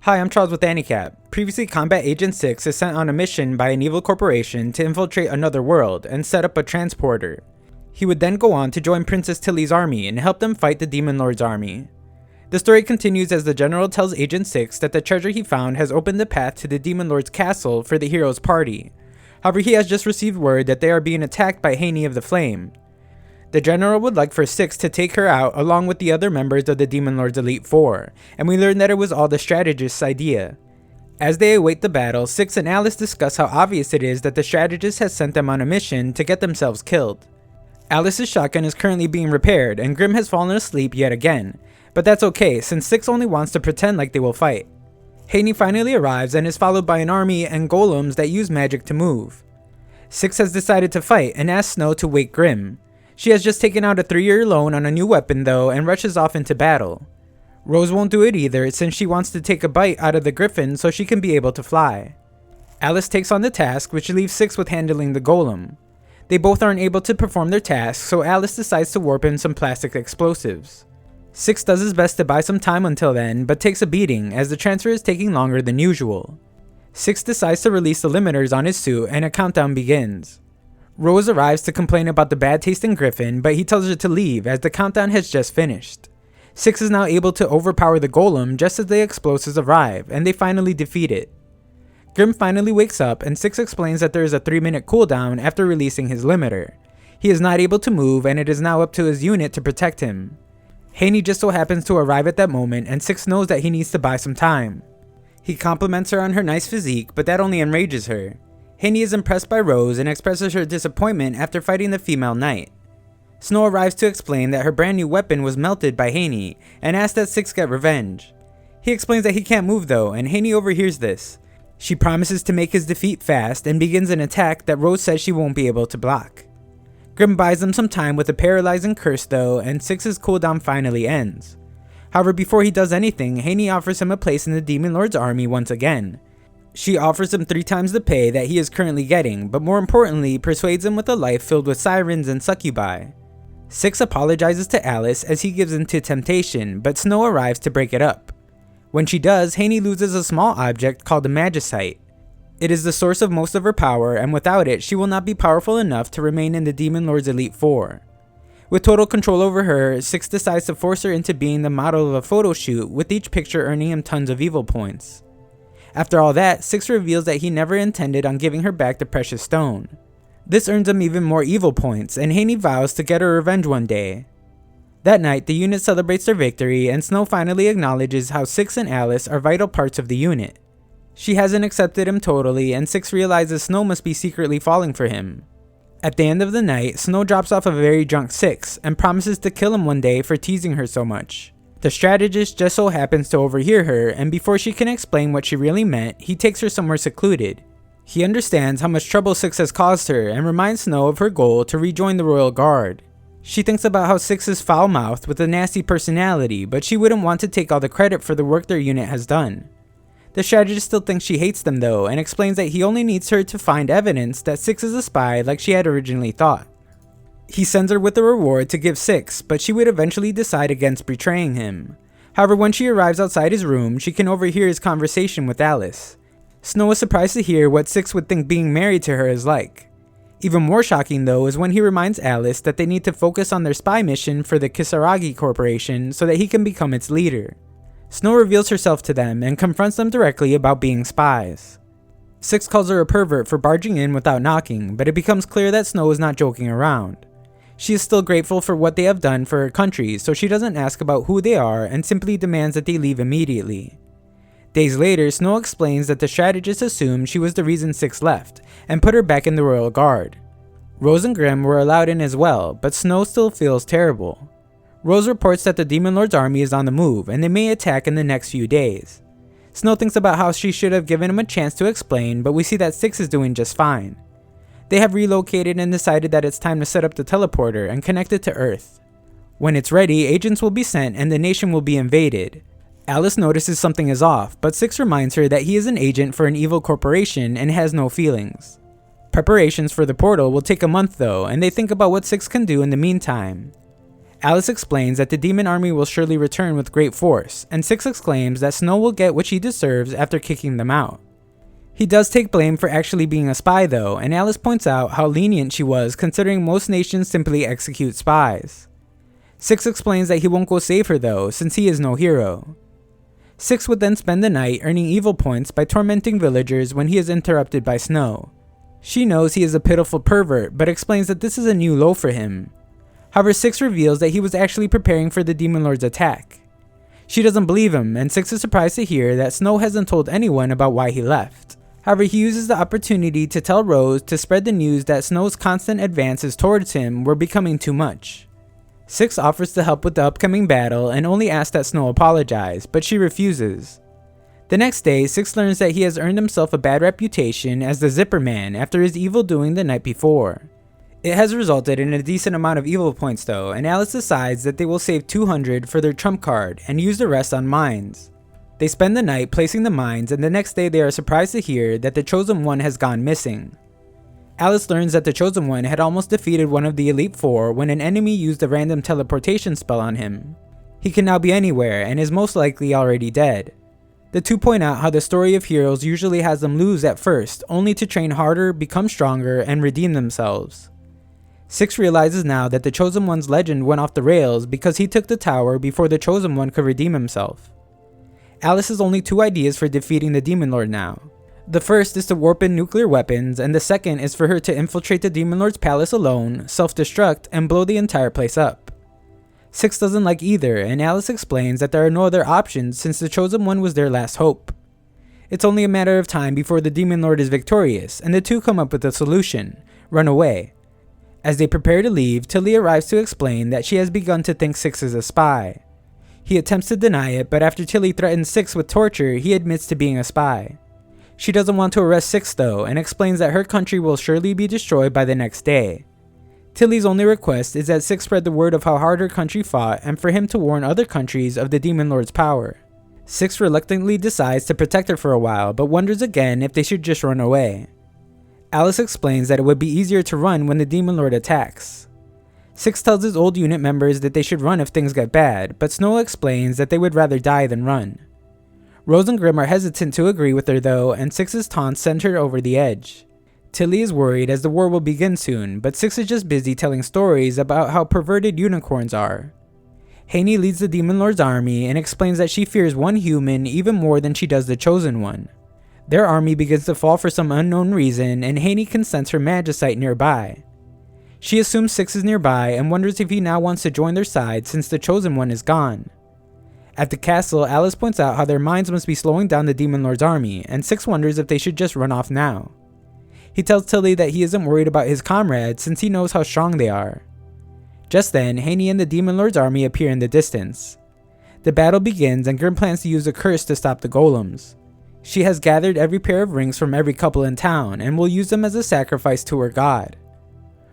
Hi, I'm Charles with AniCap. Previously, Combatant Agent Six is sent on a mission by an evil corporation to infiltrate another world and set up a transporter. He would then go on to join Princess Tilly's army and help them fight the Demon Lord's army. The story continues as the general tells Agent Six that the treasure he found has opened the path to the Demon Lord's castle for the hero's party. However, he has just received word that they are being attacked by Hany of the Flame. The general would like for Six to take her out along with the other members of the Demon Lord's Elite Four, and we learn that it was all the strategist's idea. As they await the battle, Six and Alice discuss how obvious it is that the strategist has sent them on a mission to get themselves killed. Alice's shotgun is currently being repaired, and Grim has fallen asleep yet again, but that's okay since Six only wants to pretend like they will fight. Hany finally arrives and is followed by an army and golems that use magic to move. Six has decided to fight and asks Snow to wake Grim. She has just taken out a 3-year loan on a new weapon though and rushes off into battle. Rose won't do it either since she wants to take a bite out of the griffin so she can be able to fly. Alice takes on the task, which leaves Six with handling the golem. They both aren't able to perform their task, so Alice decides to warp in some plastic explosives. Six does his best to buy some time until then, but takes a beating as the transfer is taking longer than usual. Six decides to release the limiters on his suit and a countdown begins. Rose arrives to complain about the bad tasting griffin, but he tells her to leave as the countdown has just finished. Six is now able to overpower the golem just as the explosives arrive, and they finally defeat it. Grim finally wakes up and Six explains that there is a 3-minute cooldown after releasing his limiter. He is not able to move and it is now up to his unit to protect him. Hany just so happens to arrive at that moment and Six knows that he needs to buy some time. He compliments her on her nice physique, but that only enrages her. Hany is impressed by Rose and expresses her disappointment after fighting the female knight. Snow arrives to explain that her brand new weapon was melted by Hany and asks that Six get revenge. He explains that he can't move though, and Hany overhears this. She promises to make his defeat fast and begins an attack that Rose says she won't be able to block. Grim buys them some time with a paralyzing curse though, and Six's cooldown finally ends. However, before he does anything, Hany offers him a place in the Demon Lord's army once again. She offers him 3 times the pay that he is currently getting, but more importantly, persuades him with a life filled with sirens and succubi. Six apologizes to Alice as he gives in to temptation, but Snow arrives to break it up. When she does, Hany loses a small object called a magicite. It is the source of most of her power, and without it, she will not be powerful enough to remain in the Demon Lord's Elite Four. With total control over her, Six decides to force her into being the model of a photo shoot, with each picture earning him tons of evil points. After all that, Six reveals that he never intended on giving her back the precious stone. This earns him even more evil points, and Hany vows to get her revenge one day. That night, the unit celebrates their victory, and Snow finally acknowledges how Six and Alice are vital parts of the unit. She hasn't accepted him totally, and Six realizes Snow must be secretly falling for him. At the end of the night, Snow drops off a very drunk Six, and promises to kill him one day for teasing her so much. The strategist just so happens to overhear her, and before she can explain what she really meant, he takes her somewhere secluded. He understands how much trouble Six has caused her, and reminds Snow of her goal to rejoin the Royal Guard. She thinks about how Six is foul-mouthed with a nasty personality, but she wouldn't want to take all the credit for the work their unit has done. The strategist still thinks she hates them though, and explains that he only needs her to find evidence that Six is a spy like she had originally thought. He sends her with a reward to give Six, but she would eventually decide against betraying him. However, when she arrives outside his room, she can overhear his conversation with Alice. Snow is surprised to hear what Six would think being married to her is like. Even more shocking though is when he reminds Alice that they need to focus on their spy mission for the Kisaragi Corporation so that he can become its leader. Snow reveals herself to them and confronts them directly about being spies. Six calls her a pervert for barging in without knocking, but it becomes clear that Snow is not joking around. She is still grateful for what they have done for her country, so she doesn't ask about who they are and simply demands that they leave immediately. Days later, Snow explains that the strategist assumed she was the reason Six left, and put her back in the Royal Guard. Rose and Grim were allowed in as well, but Snow still feels terrible. Rose reports that the Demon Lord's army is on the move, and they may attack in the next few days. Snow thinks about how she should have given him a chance to explain, but we see that Six is doing just fine. They have relocated and decided that it's time to set up the teleporter and connect it to Earth. When it's ready, agents will be sent and the nation will be invaded. Alice notices something is off, but Six reminds her that he is an agent for an evil corporation and has no feelings. Preparations for the portal will take a month though, and they think about what Six can do in the meantime. Alice explains that the demon army will surely return with great force, and Six exclaims that Snow will get what she deserves after kicking them out. He does take blame for actually being a spy though, and Alice points out how lenient she was considering most nations simply execute spies. Six explains that he won't go save her though, since he is no hero. Six would then spend the night earning evil points by tormenting villagers when he is interrupted by Snow. She knows he is a pitiful pervert, but explains that this is a new low for him. However, Six reveals that he was actually preparing for the Demon Lord's attack. She doesn't believe him, and Six is surprised to hear that Snow hasn't told anyone about why he left. However, he uses the opportunity to tell Rose to spread the news that Snow's constant advances towards him were becoming too much. Six offers to help with the upcoming battle and only asks that Snow apologize, but she refuses. The next day, Six learns that he has earned himself a bad reputation as the Zipper Man after his evil doing the night before. It has resulted in a decent amount of evil points though, and Alice decides that they will save 200 for their trump card and use the rest on mines. They spend the night placing the mines, and the next day they are surprised to hear that the Chosen One has gone missing. Alice learns that the Chosen One had almost defeated one of the Elite Four when an enemy used a random teleportation spell on him. He can now be anywhere and is most likely already dead. The two point out how the story of heroes usually has them lose at first, only to train harder, become stronger, and redeem themselves. Six realizes now that the Chosen One's legend went off the rails because he took the tower before the Chosen One could redeem himself. Alice has only two ideas for defeating the Demon Lord now. The first is to warp in nuclear weapons, and the second is for her to infiltrate the Demon Lord's palace alone, self-destruct, and blow the entire place up. Six doesn't like either, and Alice explains that there are no other options since the Chosen One was their last hope. It's only a matter of time before the Demon Lord is victorious, and the two come up with a solution: run away. As they prepare to leave, Tilly arrives to explain that she has begun to think Six is a spy. He attempts to deny it, but after Tilly threatens Six with torture, he admits to being a spy. She doesn't want to arrest Six though, and explains that her country will surely be destroyed by the next day. Tilly's only request is that Six spread the word of how hard her country fought and for him to warn other countries of the Demon Lord's power. Six reluctantly decides to protect her for a while, but wonders again if they should just run away. Alice explains that it would be easier to run when the Demon Lord attacks. Six tells his old unit members that they should run if things get bad, but Snow explains that they would rather die than run. Rose and Grimm are hesitant to agree with her though, and Six's taunts send her over the edge. Tilly is worried as the war will begin soon, but Six is just busy telling stories about how perverted unicorns are. Hany leads the Demon Lord's army and explains that she fears one human even more than she does the Chosen One. Their army begins to fall for some unknown reason, and Hany can sense her magicite nearby. She assumes Six is nearby and wonders if he now wants to join their side since the Chosen One is gone. At the castle, Alice points out how their mines must be slowing down the Demon Lord's army, and Six wonders if they should just run off now. He tells Tilly that he isn't worried about his comrades since he knows how strong they are. Just then, Hany and the Demon Lord's army appear in the distance. The battle begins and Grimm plans to use a curse to stop the golems. She has gathered every pair of rings from every couple in town and will use them as a sacrifice to her god.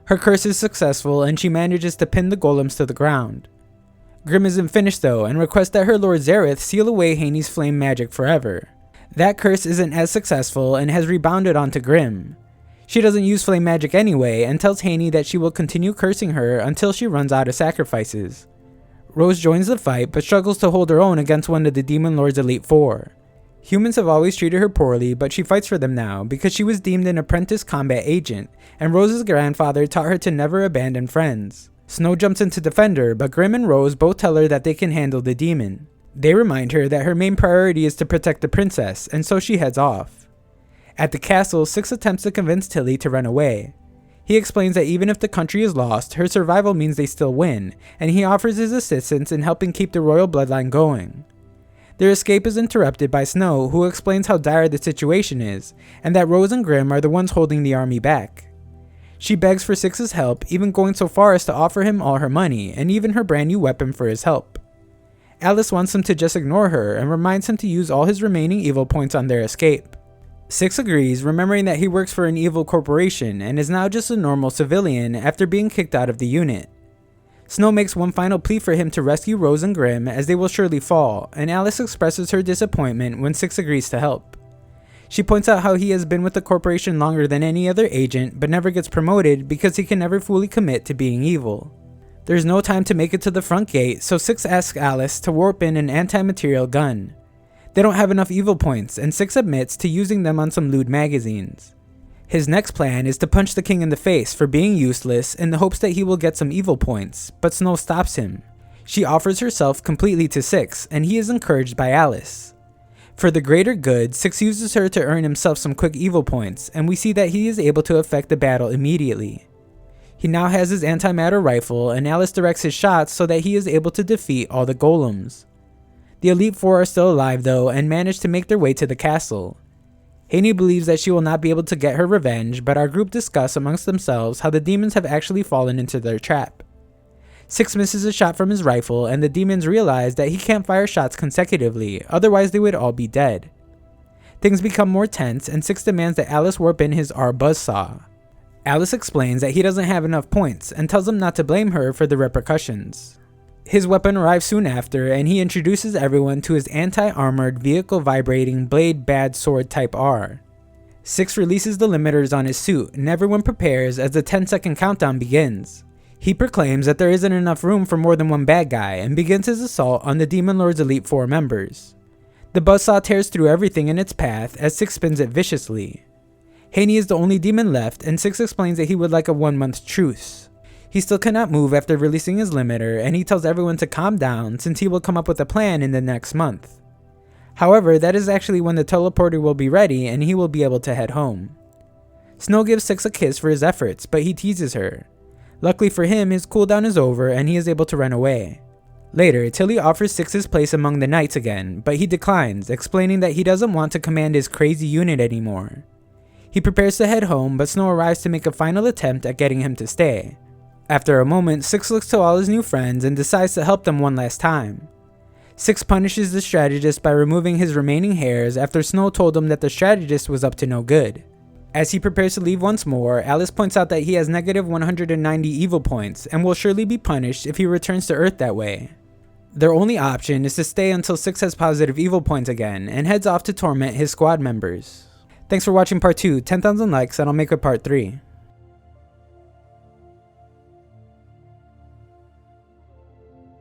Her curse is successful and she manages to pin the golems to the ground. Grimm isn't finished though and requests that her Lord Zareth seal away Hany's flame magic forever. That curse isn't as successful and has rebounded onto Grimm. She doesn't use flame magic anyway and tells Hany that she will continue cursing her until she runs out of sacrifices. Rose joins the fight but struggles to hold her own against one of the Demon Lord's Elite Four. Humans have always treated her poorly, but she fights for them now because she was deemed an apprentice combat agent, and Rose's grandfather taught her to never abandon friends. Snow jumps in to defend her, but Grimm and Rose both tell her that they can handle the demon. They remind her that her main priority is to protect the princess, and so she heads off. At the castle, Six attempts to convince Tilly to run away. He explains that even if the country is lost, her survival means they still win, and he offers his assistance in helping keep the royal bloodline going. Their escape is interrupted by Snow, who explains how dire the situation is, and that Rose and Grimm are the ones holding the army back. She begs for Six's help, even going so far as to offer him all her money, and even her brand new weapon for his help. Alice wants him to just ignore her, and reminds him to use all his remaining evil points on their escape. Six agrees, remembering that he works for an evil corporation, and is now just a normal civilian after being kicked out of the unit. Snow makes one final plea for him to rescue Rose and Grimm as they will surely fall, and Alice expresses her disappointment when Six agrees to help. She points out how he has been with the corporation longer than any other agent but never gets promoted because he can never fully commit to being evil. There's no time to make it to the front gate, so Six asks Alice to warp in an anti-material gun. They don't have enough evil points, and Six admits to using them on some lewd magazines. His next plan is to punch the king in the face for being useless in the hopes that he will get some evil points, but Snow stops him. She offers herself completely to Six, and he is encouraged by Alice. For the greater good, Six uses her to earn himself some quick evil points, and we see that he is able to affect the battle immediately. He now has his antimatter rifle, and Alice directs his shots so that he is able to defeat all the golems. The Elite Four are still alive though, and manage to make their way to the castle. Hany believes that she will not be able to get her revenge, but our group discuss amongst themselves how the demons have actually fallen into their trap. Six misses a shot from his rifle, and the demons realize that he can't fire shots consecutively, otherwise they would all be dead. Things become more tense, and Six demands that Alice warp in his R buzzsaw. Alice explains that he doesn't have enough points, and tells him not to blame her for the repercussions. His weapon arrives soon after, and he introduces everyone to his anti-armored vehicle vibrating blade bad sword type R. Six releases the limiters on his suit, and everyone prepares as the 10-second countdown begins. He proclaims that there isn't enough room for more than one bad guy, and begins his assault on the Demon Lord's Elite Four members. The buzzsaw tears through everything in its path as Six spins it viciously. Hany is the only demon left, and Six explains that he would like a 1-month truce. He still cannot move after releasing his limiter, and he tells everyone to calm down since he will come up with a plan in the next month. However, that is actually when the teleporter will be ready and he will be able to head home. Snow gives Six a kiss for his efforts, but he teases her. Luckily for him, his cooldown is over and he is able to run away. Later, Tilly offers Six his place among the knights again, but he declines, explaining that he doesn't want to command his crazy unit anymore. He prepares to head home, but Snow arrives to make a final attempt at getting him to stay. After a moment, Six looks to all his new friends and decides to help them one last time. Six punishes the strategist by removing his remaining hairs after Snow told him that the strategist was up to no good. As he prepares to leave once more, Alice points out that he has negative 190 evil points and will surely be punished if he returns to Earth that way. Their only option is to stay until Six has positive evil points again and heads off to torment his squad members. Thanks for watching part 2, 10,000 likes and I'll make a part 3.